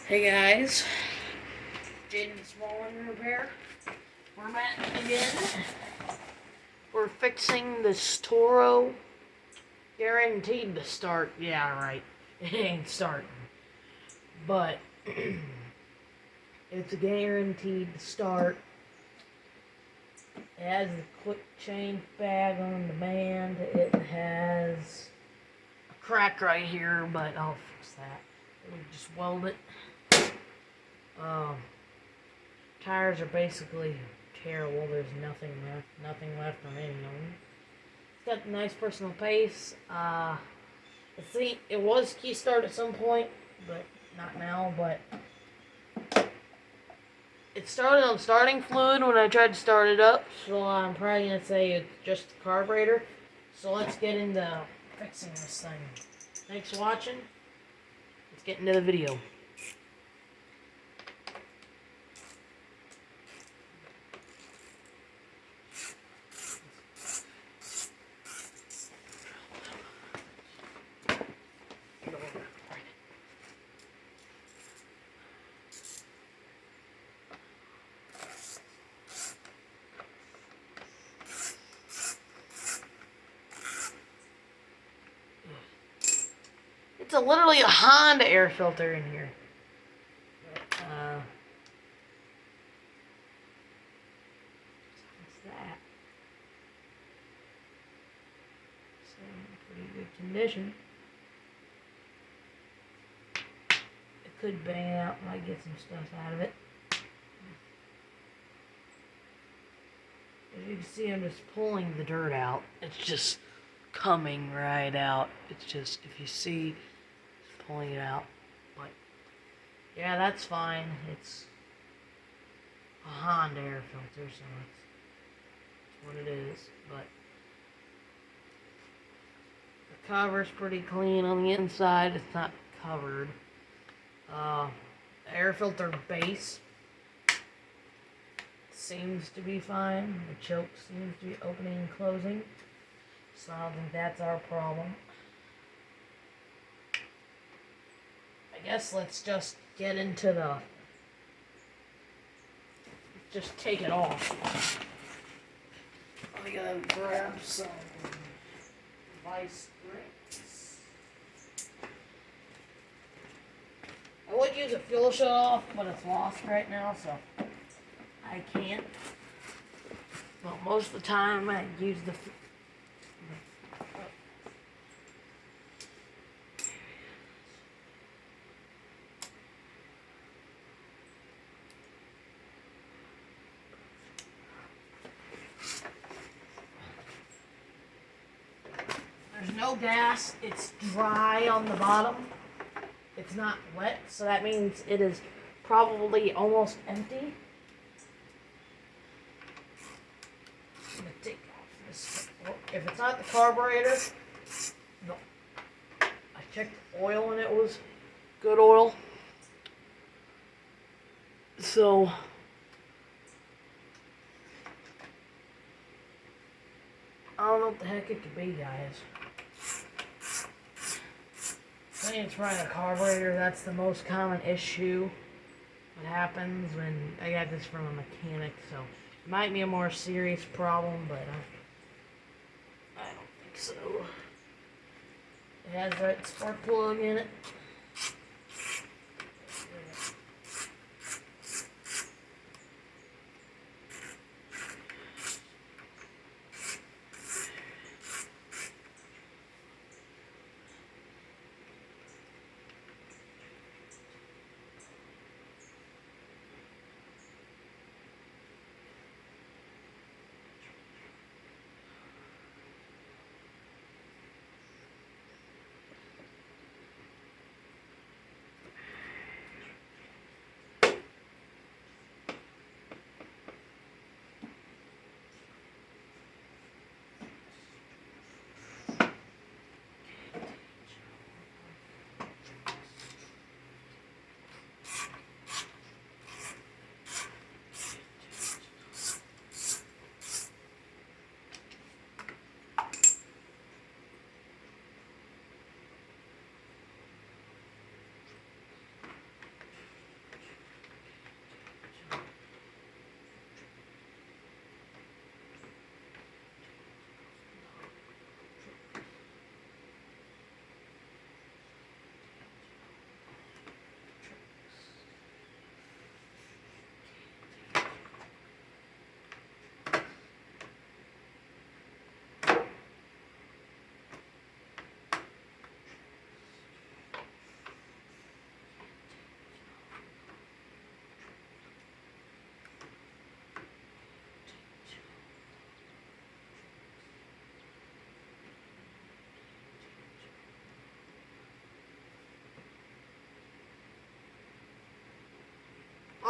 Hey guys, Jaden Smallman Repair. We're back again. We're fixing this Toro. Guaranteed to start. Yeah, right. It ain't starting. But it's guaranteed to start. It has the quick change bag on demand. It has a crack right here, but I'll fix that. We just weld it. Tires are basically terrible. There's nothing left on any of them. It's got a nice personal pace. See, it was key start at some point, but not now. But it started on starting fluid when I tried to start it up, so I'm probably gonna say it's just the carburetor. So let's get into fixing this thing. Thanks for watching. Let's get into the video. It's literally a Honda air filter in here. What's that? It's in pretty good condition. It could bang out, might get some stuff out of it. As you can see, I'm just pulling the dirt out. It's just coming right out. It's just, if you see, just pulling it out. But yeah, that's fine. It's a Honda air filter, so it's what it is. But the cover's pretty clean on the inside. It's not covered. The air filter base seems to be fine. The choke seems to be opening and closing. So I don't think that's our problem. I guess let's just get into just take it off. I gotta grab some vice grips. I would use a fuel shut off, but it's lost right now, so I can't. But most of the time I use the There's no gas. It's dry on the bottom. It's not wet, so that means it is probably almost empty. I'm gonna take off this. If it's not the carburetor, no. I checked the oil and it was good oil. So I don't know what the heck it could be, guys. I think it's probably the carburetor. That's the most common issue. What happens when I got this from a mechanic, so it might be a more serious problem, but I don't think so. It has the right spark plug in it.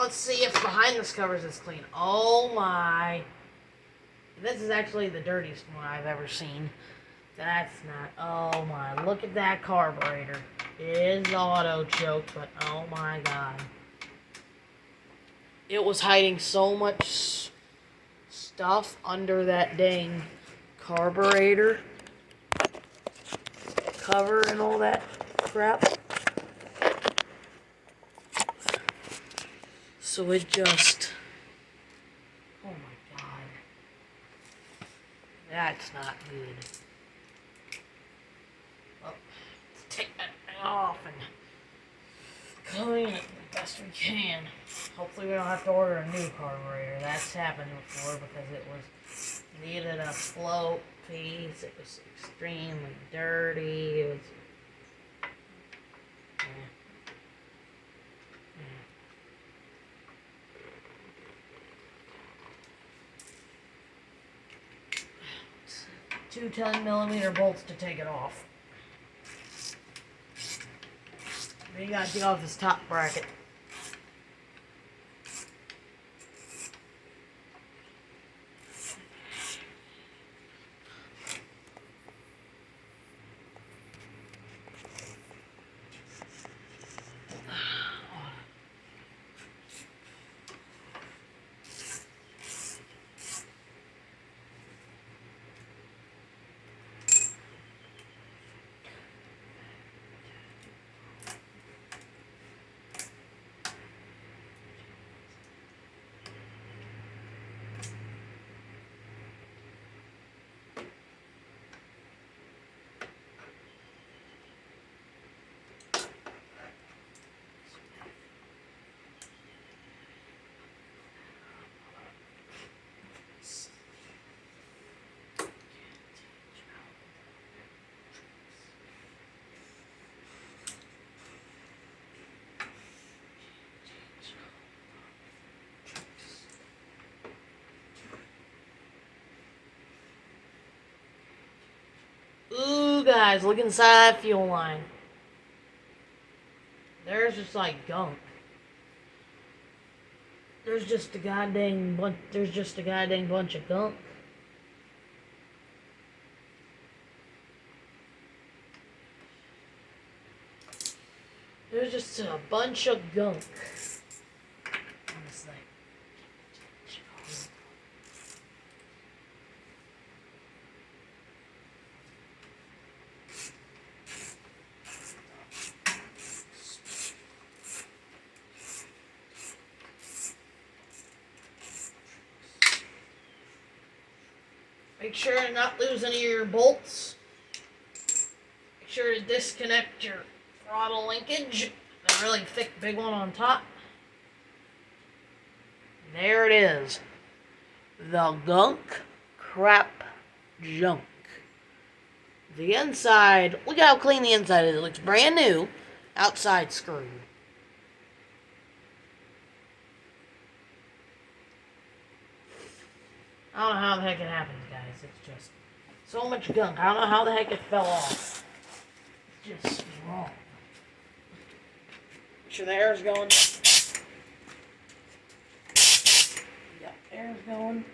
Let's see if behind this covers is clean. Oh my. This is actually the dirtiest one I've ever seen. That's not. Oh my. Look at that carburetor. It is auto choke, but oh my god. It was hiding so much stuff under that dang carburetor cover and all that crap. So it just... Oh my god. That's not good. Well, let's take that thing off and clean it the best we can. Hopefully we don't have to order a new carburetor. That's happened before because it was needed a float piece. It was extremely dirty. It was... Two 10mm bolts to take it off. Then you gotta take off this top bracket. Ooh, guys, look inside that fuel line. There's just like gunk. There's just a goddamn bunch of gunk. There's just a bunch of gunk on this thing. Make sure to not lose any of your bolts. Make sure to disconnect your throttle linkage. The really thick big one on top. There it is. The gunk crap junk. The inside, look how clean the inside is. It looks brand new. Outside screwed. I don't know how the heck it happens, guys. It's just so much gunk. I don't know how the heck it fell off. It's just wrong. Make sure the air's going. Yep, air's going.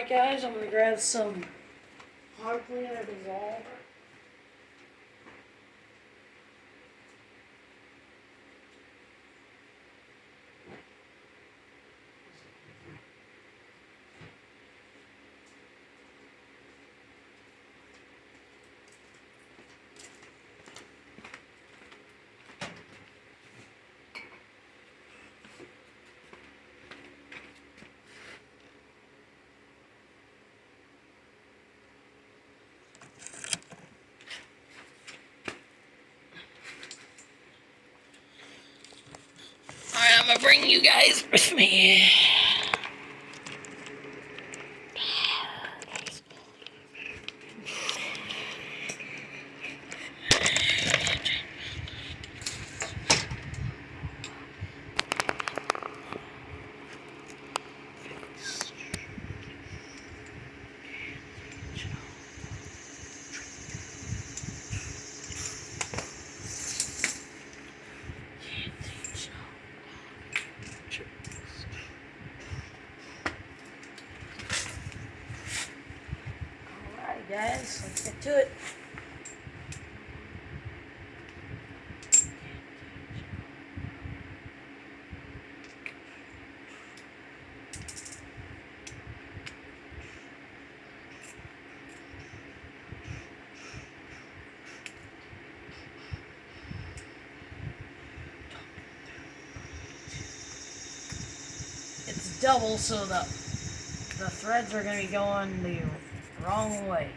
Alright guys, I'm gonna grab some hard cleaner dissolver. Alright, I'm gonna bring you guys with me. Alright guys, let's get to it. It's double, so the threads are going to be going the wrong way.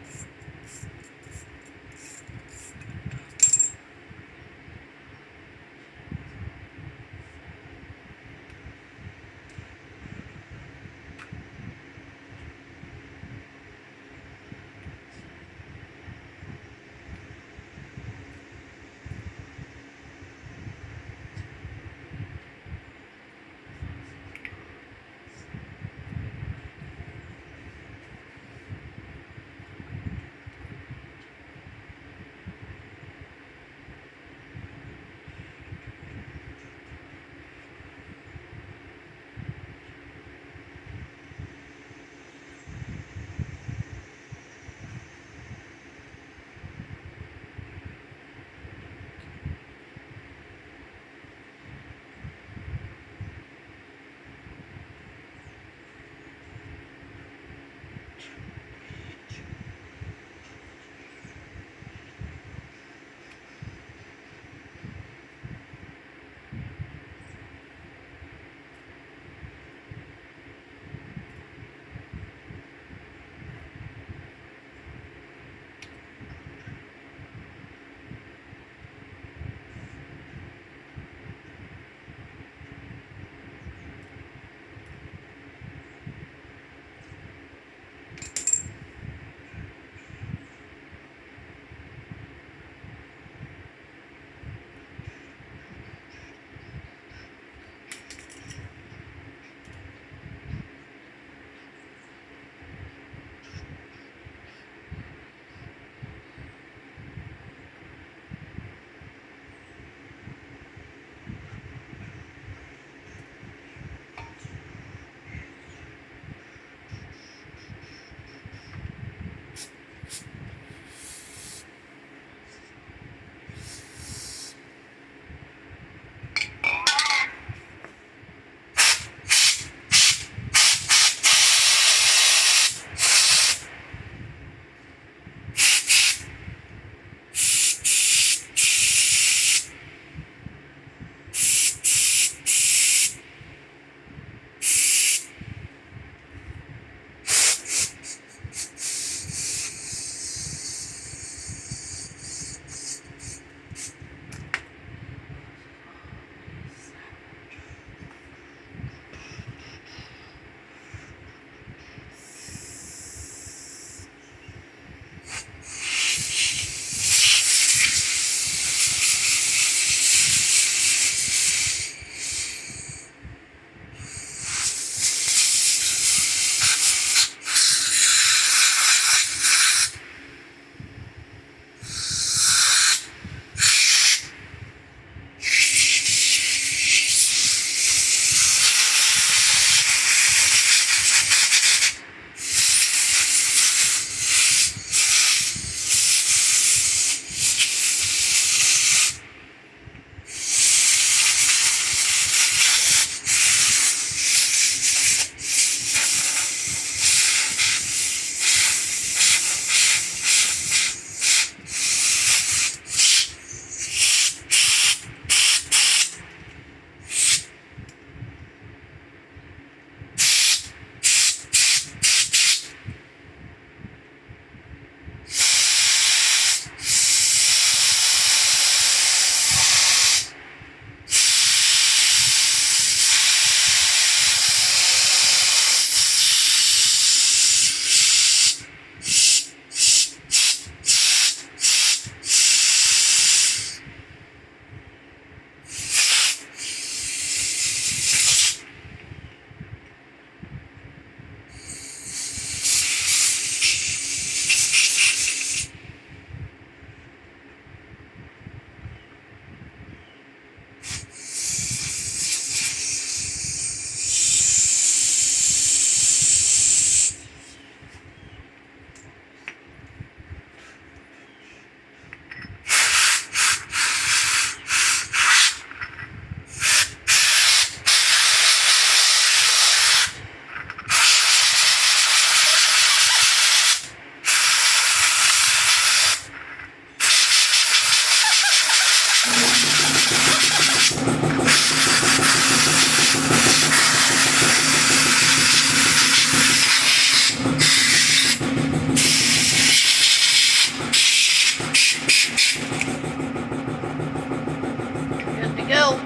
go.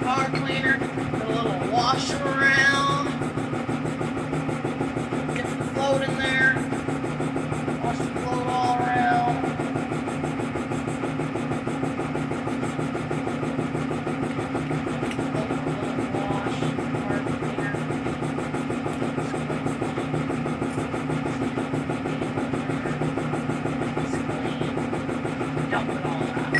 Car cleaner, put a little washer around. Get the float in there. Wash the float all around. Dump it all out.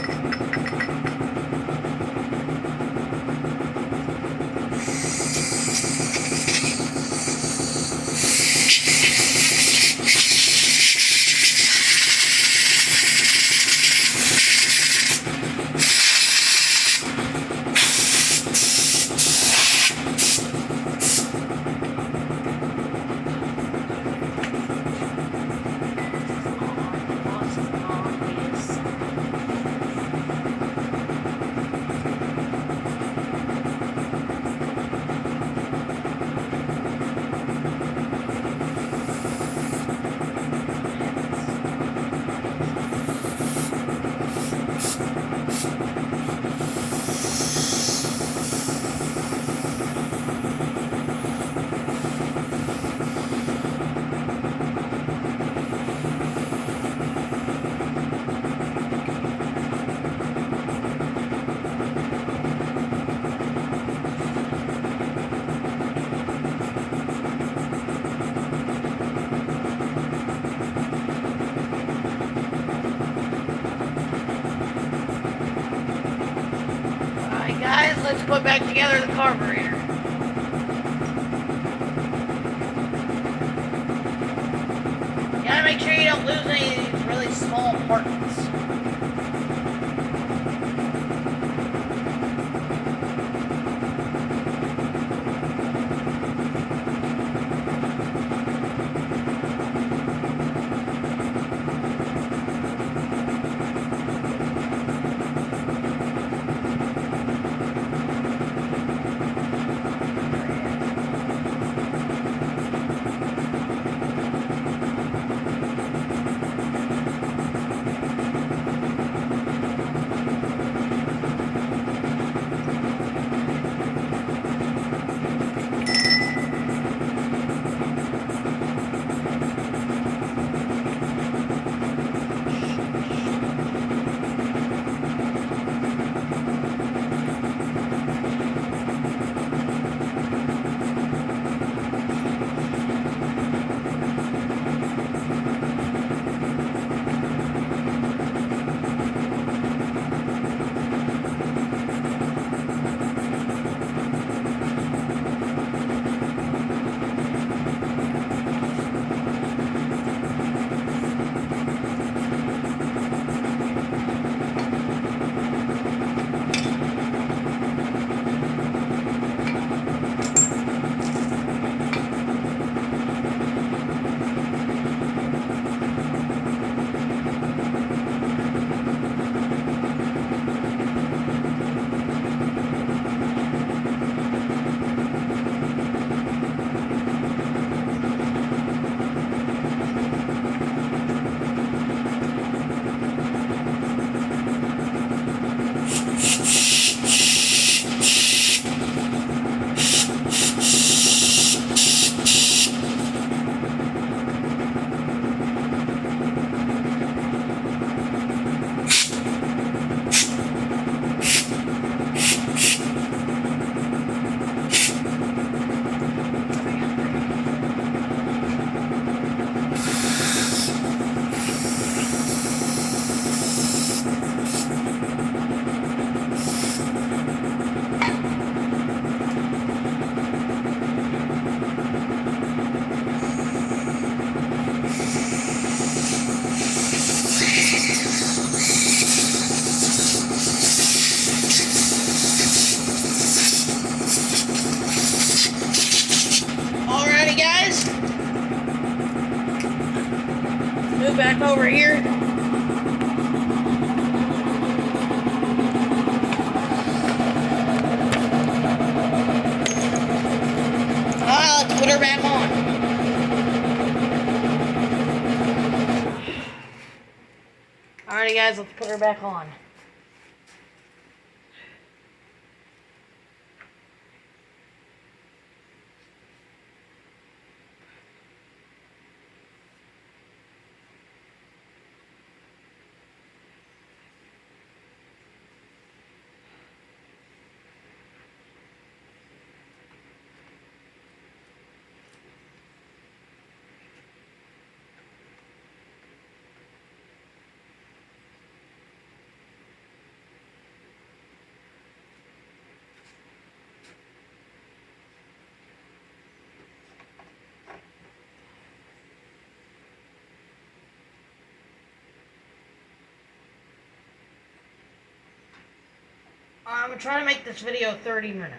Guys, let's put back together the carburetor. You gotta make sure you don't lose any of these really small parts. back over here. Let's put her back on. Alrighty guys, let's put her back on. I'm going to try to make this video 30 minutes.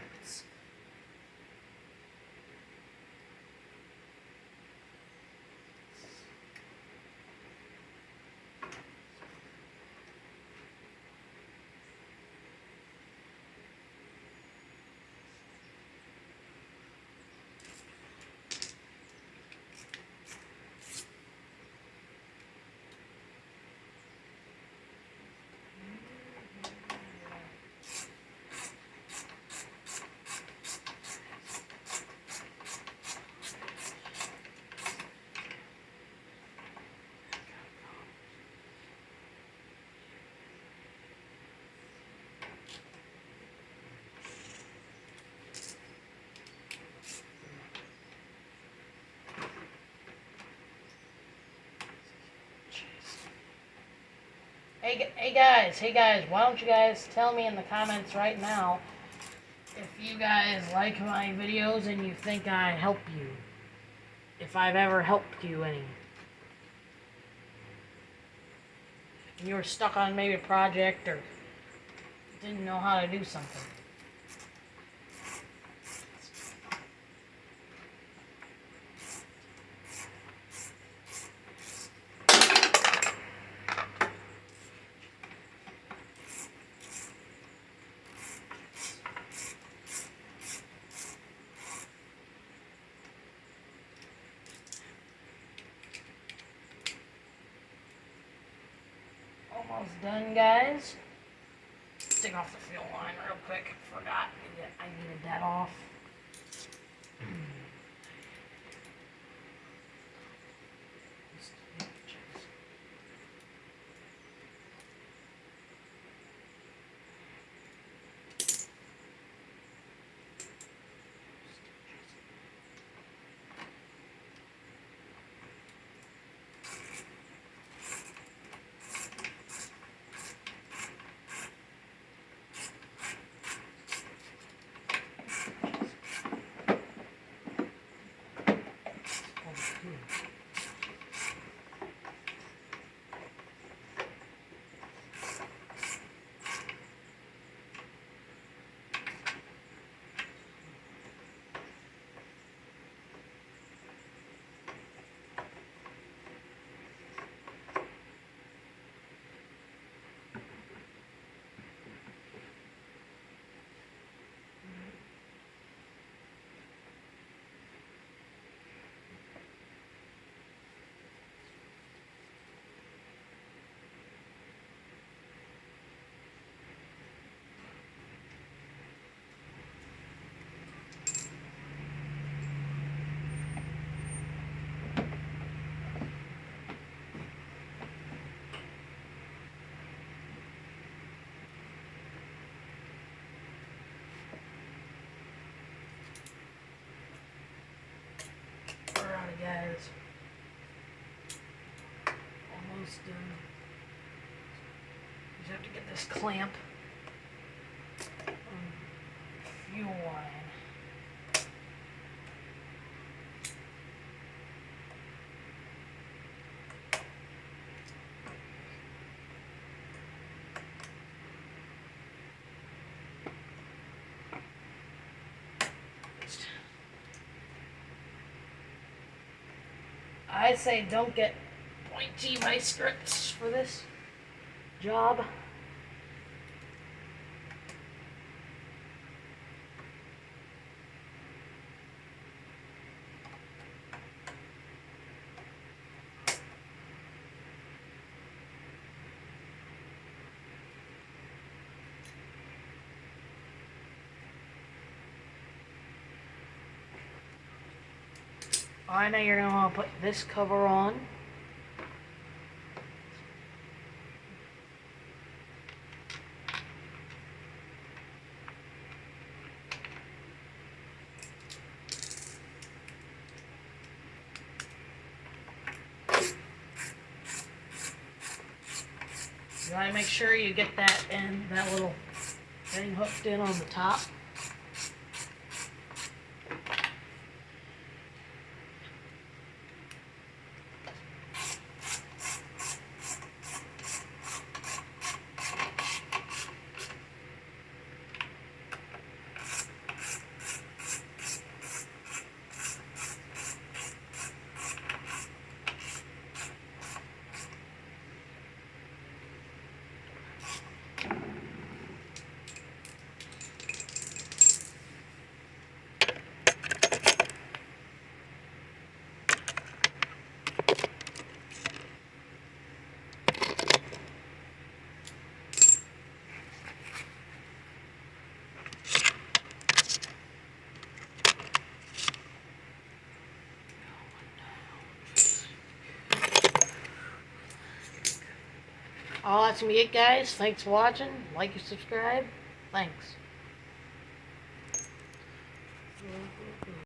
Hey guys, why don't you guys tell me in the comments right now if you guys like my videos and you think I help you. If I've ever helped you any. If you were stuck on maybe a project or didn't know how to do something. Almost done, guys. Take off the fuel line real quick. Forgot I needed that off. Alright guys, almost done. Just have to get this clamp on fuel line. I say don't get pointy vice grips for this job. Alright, now you're going to want to put this cover on. You want to make sure you get that little thing hooked in on the top. All that's gonna be it, guys. Thanks for watching. Like and subscribe. Thanks.